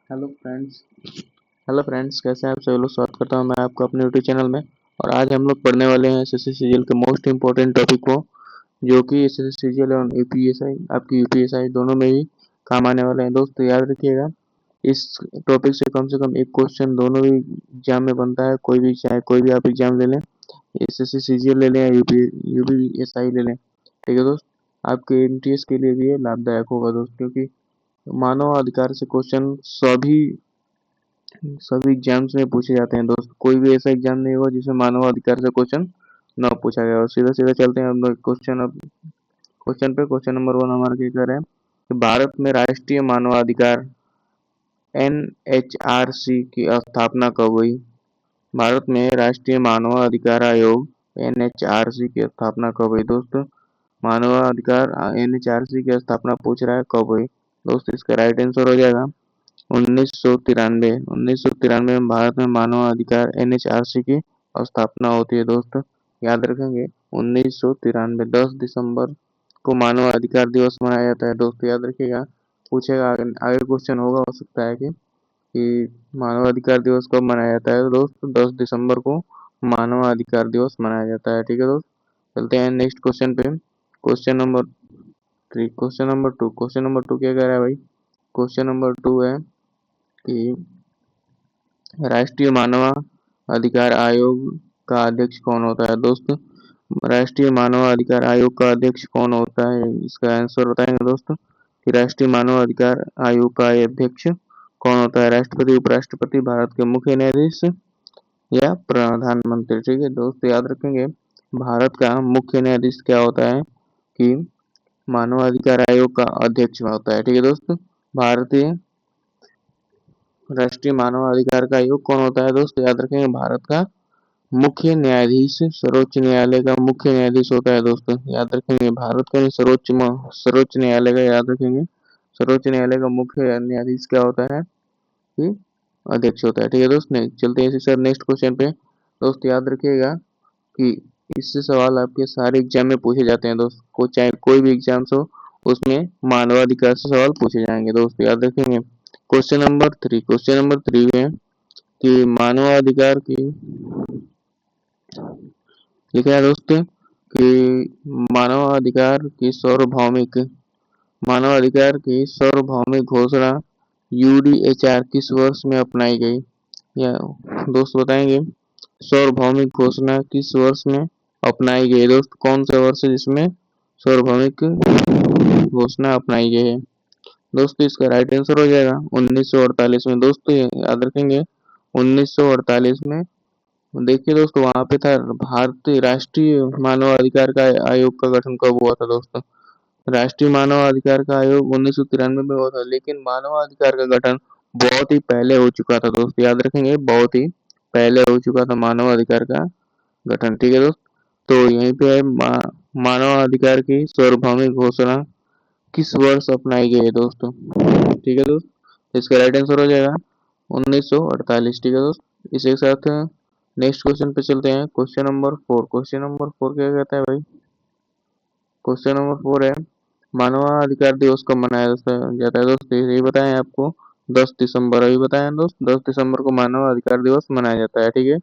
Hello friends, कैसे हैं आप सभी लोग। स्वागत करता हूं मैं आपका अपने यूट्यूब चैनल में। और आज हम लोग पढ़ने वाले हैं एसएससी सीजीएल के मोस्ट इंपॉर्टेंट टॉपिक को, जो कि एसएससी सीजीएल और यूपीएसआई, आपकी यूपीएसआई दोनों में ही काम आने वाले हैं। दोस्तों याद रखिएगा, इस टॉपिक से कम एक क्वेश्चन दोनों ही एग्जाम में बनता है। कोई भी, चाहे कोई भी आप एग्जाम ले लें, एसएससी सीजीएल ले लें या यूपीएसआई ले लें, ठीक है दोस्त। आपके एमटीएस के लिए भी ये लाभदायक होगा दोस्त, क्योंकि मानव अधिकार से क्वेश्चन सभी एग्जाम्स में पूछे जाते हैं दोस्त। कोई भी ऐसा एग्जाम नहीं होगा जिसमें मानव अधिकार से क्वेश्चन न पूछा गया। और सीधा सीधा चलते हैं हम लोग क्वेश्चन पे। क्वेश्चन नंबर 1 हमारा क्या कह रहे हैं कि भारत में राष्ट्रीय मानवाधिकार एनएचआरसी की स्थापना कब हुई। भारत में राष्ट्रीय मानवाधिकार आयोग एनएचआरसी की स्थापना कब हुई दोस्तों। मानवाधिकार एनएचआरसी की स्थापना पूछ रहा है कब हुई दोस्त। इसका राइट आंसर हो जाएगा 1993। 1993 में भारत में मानवाधिकार एनएचआरसी की स्थापना होती है दोस्त। याद रखेंगे 1993 10 दिसंबर को मानवाधिकार दिवस मनाया जाता है दोस्त। याद रखिएगा, पूछेगा आगे क्वेश्चन होगा, हो सकता है कि मानवाधिकार दिवस कब मनाया जाता है दोस्त। 10 दिसंबर को मानवाधिकार दिवस मनाया जाता है, ठीक है दोस्त। चलते हैं नेक्स्ट क्वेश्चन पे। Question number 3। Question number two क्या कह रहा है भाई। क्वेश्चन नंबर 2 है कि राष्ट्रीय मानव अधिकार आयोग का अध्यक्ष कौन होता है दोस्त। राष्ट्रीय मानव अधिकार आयोग का अध्यक्ष कौन होता है, इसका आंसर बताएंगे दोस्त कि राष्ट्रीय मानव अधिकार आयोग का अध्यक्ष कौन होता है। राष्ट्रपति, उपराष्ट्रपति, भारत के मुख्य न्यायाधीश या प्रधानमंत्री, ठीक है दोस्त। याद रखेंगे, भारत का मुख्य न्यायाधीश क्या होता है कि मानव अधिकार आयोग का अध्यक्ष होता है, ठीक है दोस्त। भारतीय राष्ट्रीय मानव अधिकार का आयोग कौन होता है दोस्त। याद रखेंगे, भारत का मुख्य न्यायाधीश सर्वोच्च न्यायालय का मुख्य न्यायाधीश होता है दोस्तों। याद रखेंगे, भारत का सर्वोच्च न्यायालय का, याद रखेंगे सर्वोच्च न्यायालय का मुख्य न्यायाधीश क्या होता है कि अध्यक्ष होता है, ठीक है दोस्त। नहीं चलते हैं सर नेक्स्ट क्वेश्चन पे दोस्त। याद रखिएगा कि इससे सवाल आपके सारे एग्जाम में पूछे जाते हैं दोस्त। चाहे कोई भी एग्जाम हो, उसमें मानवाधिकार से सवाल पूछे जाएंगे दोस्त। याद रखेंगे। क्वेश्चन नंबर 3 है कि मानवाधिकार की, लिखा है दोस्त कि मानवाधिकार की सार्वभौमिक घोषणा यूडीएचआर किस वर्ष में अपनाई गई। या दोस्त बताएंगे, सार्वभौमिक घोषणा किस वर्ष में अपनाई गई दोस्त। कौन सा वर्ष है जिसमें सार्वभौमिक घोषणा अपनाई गई है दोस्तों। इसका राइट आंसर हो जाएगा 1948 में दोस्तों। याद रखेंगे 1948 में। देखिए दोस्तों, वहां पे था भारतीय राष्ट्रीय मानव अधिकार का आयोग का गठन कब हुआ था दोस्तों। राष्ट्रीय मानव अधिकार का आयोग 1993 में हुआ था, लेकिन मानव अधिकार का गठन बहुत ही पहले हो चुका था दोस्त। याद रखेंगे, बहुत ही पहले हो चुका था मानव अधिकार का गठन, ठीक है दोस्त। तो यहीं पे है मानव अधिकार की सार्वभौमिक घोषणा किस वर्ष अपनाई गई है दोस्तों, ठीक है दोस्त। इसका राइट आंसर हो जाएगा 1948, ठीक है दोस्त। इसी के साथ नेक्स्ट क्वेश्चन पे चलते हैं। क्वेश्चन नंबर 4 क्या कहता है भाई। क्वेश्चन नंबर 4 है, मानवाधिकार दिवस कब मनाया जाता है दोस्त। यही बताएं आपको, 10 दिसंबर। अभी बताएं दोस्त, 10 दिसंबर को मानवाधिकार दिवस मनाया जाता है, ठीक है।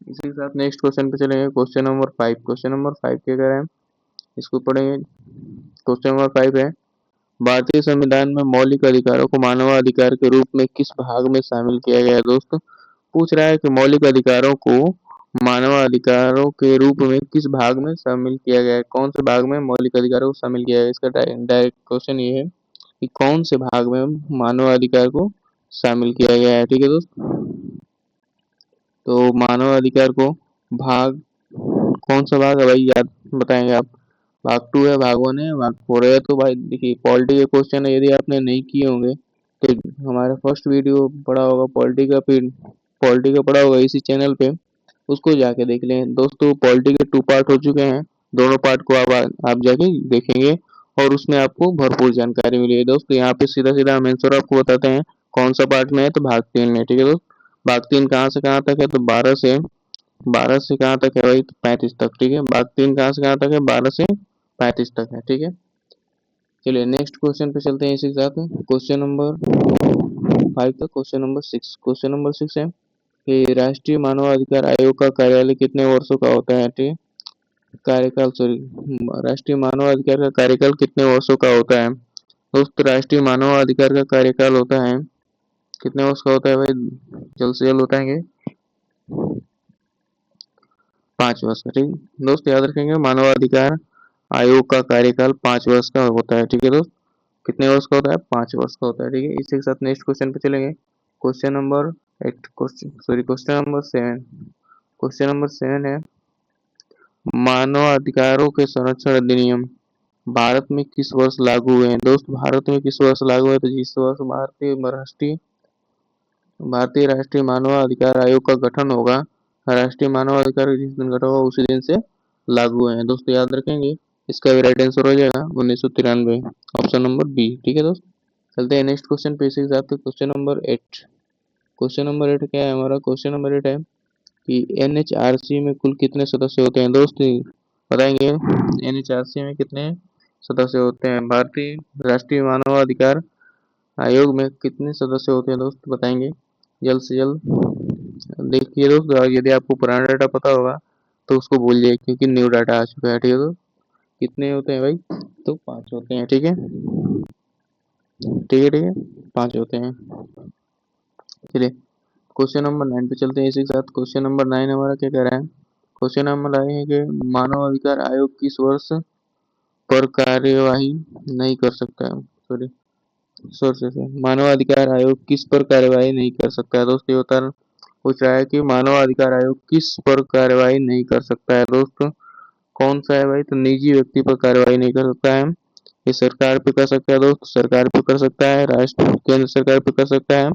इसी के साथ नेक्स्ट क्वेश्चन पे चलेंगे। क्वेश्चन नंबर 5 क्या कह रहे हैं, इसको पढ़ेंगे। क्वेश्चन नंबर 5 है, भारतीय संविधान में मौलिक अधिकारों को मानवाधिकार के रूप में किस भाग में शामिल किया गया है दोस्त। पूछ रहा है कि मौलिक अधिकारों को मानवाधिकारों के रूप में किस भाग में शामिल किया गया है। कौन से भाग में मौलिक अधिकारों को शामिल किया गया है। इसका डायरेक्ट क्वेश्चन ये है कि कौन से भाग में मानवाधिकार को शामिल किया गया है, ठीक है दोस्त। तो मानवाधिकार को भाग, कौन सा भाग है भाई, याद बताएंगे आप। भाग 2 है, भाग 1 है, भाग 4 है। तो भाई देखिए, पॉलिटी के क्वेश्चन है, यदि आपने नहीं किए होंगे तो हमारा फर्स्ट वीडियो पड़ा होगा पॉलिटी का, फिर पॉलिटी का पड़ा होगा इसी चैनल पे, उसको जाके देख लें दोस्तों। पॉलिटी के 2 पार्ट हो चुके हैं, दोनों पार्ट को आप जाके देखेंगे और उसमें आपको भरपूर जानकारी मिलेगी दोस्तों। यहाँ पे सीधा सीधा हम आंसर आपको बताते हैं कौन सा पार्ट में है, तो भाग 3 में, ठीक है दोस्त। भाग 3 कहाँ से कहाँ तक है, तो 12 से कहाँ तक है भाई, तो 35 तक, ठीक है। भाग 3 कहाँ से कहाँ तक है, 12 से 35 तक है, ठीक है। चलिए नेक्स्ट क्वेश्चन पे चलते हैं इसी के साथ। क्वेश्चन नंबर 5 का क्वेश्चन नंबर 6। क्वेश्चन नंबर 6 है कि राष्ट्रीय मानवाधिकार आयोग का कार्यालय कितने वर्षों का होता है? ठीक, कार्यकाल सॉरी, राष्ट्रीय मानवाधिकार का कार्यकाल कितने वर्षों का होता है? दोस्त राष्ट्रीय मानवाधिकार का कार्यकाल होता है कितने वर्ष का होता है भाई? जल्द से जल्द बताएंगे। 5 वर्ष का। ठीक दोस्त, याद रखेंगे मानवाधिकार आयोग का कार्यकाल 5 वर्ष का होता है। ठीक है दोस्त, कितने वर्ष का होता है? 5 वर्ष का होता है। ठीक है, इसी के साथ नेक्स्ट क्वेश्चन पे चलेंगे। Question number 8, question number 7। Question number 7 है मानव अधिकारों के संरक्षण अधिनियम भारत में किस वर्ष लागू हुए हैं? दोस्त भारत में किस वर्ष लागू हुए? तो जिस वर्ष भारतीय राष्ट्रीय मानवाधिकार आयोग का गठन होगा, राष्ट्रीय मानवाधिकार जिस दिन गठन होगा उसी दिन से लागू हुए हैं। दोस्तों याद रखेंगे, इसका भी राइट आंसर हो जाएगा 1993, ऑप्शन नंबर बी। ठीक है दोस्त, चलते हैं नेक्स्ट क्वेश्चन पे इसी के साथ। Question number 8। क्वेश्चन नंबर 8 क्या है हमारा? क्वेश्चन नंबर 8 है कि एनएचआरसी में कुल कितने सदस्य होते हैं? दोस्त बताएंगे एनएचआरसी में कितने सदस्य होते हैं? भारतीय राष्ट्रीय मानवाधिकार आयोग में कितने सदस्य होते हैं दोस्त? बताएंगे जल्द से जल्द। देखिए दोस्त, यदि आपको पुराना डाटा पता होगा तो उसको बोलिए, क्योंकि न्यू डाटा आ चुका है। ठीक है दोस्त, कितने होते हैं भाई? तो 5 होते हैं। ठीक है, ठीक है, ठीक है, 5 होते हैं। चलिए क्वेश्चन नंबर 9 पे चलते हैं इसी के साथ। क्वेश्चन नंबर 9 हमारा क्या कह रहा है? क्वेश्चन नंबर आए हैं कि मानव अधिकार आयोग किस वर्ष पर कार्यवाही नहीं कर सकता है? सॉरी, सोर्सेस है, मानव अधिकार आयोग किस पर कार्यवाही नहीं कर सकता है? दोस्तों ये उदाहरण पूछ रहा है कि मानव अधिकार आयोग किस पर कार्यवाही नहीं कर सकता है। दोस्तों कौन सा है भाई? तो निजी व्यक्ति पर कार्यवाही नहीं कर सकता है। ये सरकार पे कर सकता है दोस्त, सरकार पे कर सकता है, राष्ट्र केंद्र सरकार पे कर सकता है,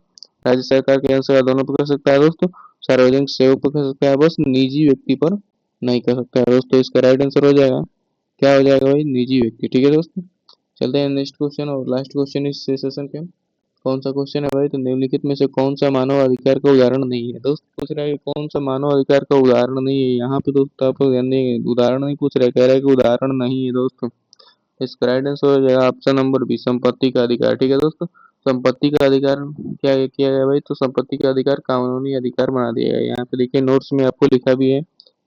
राज्य सरकार केंद्र सरकार दोनों पे कर सकता है दोस्तों, सार्वजनिक सेवक पे कर सकता है, बस निजी व्यक्ति पर नहीं कर सकता है। दोस्तों इसका राइट आंसर हो जाएगा, क्या हो जाएगा भाई? निजी व्यक्ति। ठीक है दोस्तों, चलते हैं नेक्स्ट क्वेश्चन और लास्ट क्वेश्चन इस सेशन के। कौन सा क्वेश्चन है भाई? तो निम्नलिखित में से कौन सा मानव अधिकार का उदाहरण नहीं है? दोस्त पूछ रहा है कौन सा मानव अधिकार का उदाहरण नहीं है। यहाँ पे दोस्त आप उदाहरण नहीं पूछ रहे, कह रहा है कि उदाहरण नहीं है। दोस्तों इसका राइट आंसर हो जाएगा ऑप्शन नंबर बी, संपत्ति का अधिकार। ठीक है दोस्तों, संपत्ति का अधिकार क्या किया गया भाई? तो संपत्ति का अधिकार कानूनी अधिकार बना दिया गया है। यहाँ पे देखिए नोट्स में आपको लिखा भी है,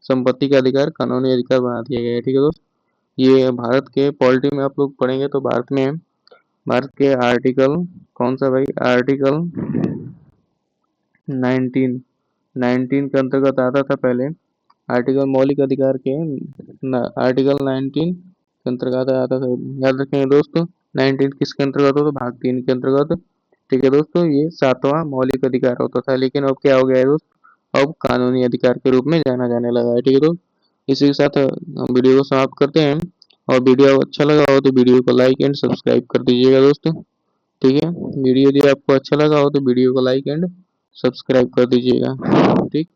संपत्ति का अधिकार कानूनी अधिकार बना दिया गया है। ठीक है दोस्त, ये भारत के पॉलिटी में आप लोग पढ़ेंगे तो भारत के आर्टिकल कौन सा भाई? आर्टिकल 19 के अंतर्गत आता था पहले। आर्टिकल मौलिक अधिकार के आर्टिकल 19 के अंतर्गत आता था। याद रखेंगे दोस्तों, 19 किसके अंतर्गत होता? भाग 3 के अंतर्गत। ठीक है दोस्तों, ये 7वां मौलिक अधिकार होता था, लेकिन अब क्या हो गया है दोस्त? अब कानूनी अधिकार के रूप में जाना जाने लगा है। ठीक है दोस्त, इसी के साथ हम वीडियो को समाप्त करते हैं। और वीडियो अच्छा लगा हो तो वीडियो को लाइक एंड सब्सक्राइब कर दीजिएगा दोस्तों। ठीक है, वीडियो यदि आपको अच्छा लगा हो तो वीडियो को लाइक एंड सब्सक्राइब कर दीजिएगा। ठीक,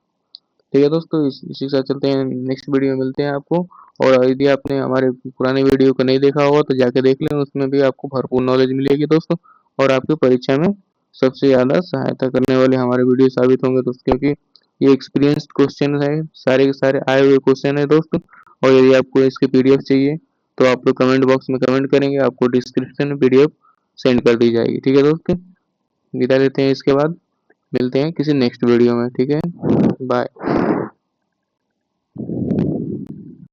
ठीक है दोस्तों, इसी के साथ चलते हैं, नेक्स्ट वीडियो में मिलते हैं आपको। और यदि आपने हमारे पुराने वीडियो को नहीं देखा होगा तो जाके देख लें, उसमें भी आपको भरपूर नॉलेज मिलेगी दोस्तों। और आपकी परीक्षा में सबसे ज़्यादा सहायता करने वाले हमारे वीडियो साबित होंगे दोस्तों, क्योंकि ये एक्सपीरियंस क्वेश्चन है, सारे के सारे आए हुए क्वेश्चन है दोस्तों। और यदि आपको इसके PDF चाहिए तो आप लोग कमेंट बॉक्स में कमेंट करेंगे, आपको डिस्क्रिप्शन में PDF सेंड कर दी जाएगी। ठीक है दोस्तों, विदा लेते हैं, इसके बाद मिलते हैं किसी नेक्स्ट वीडियो में। ठीक है, बाय।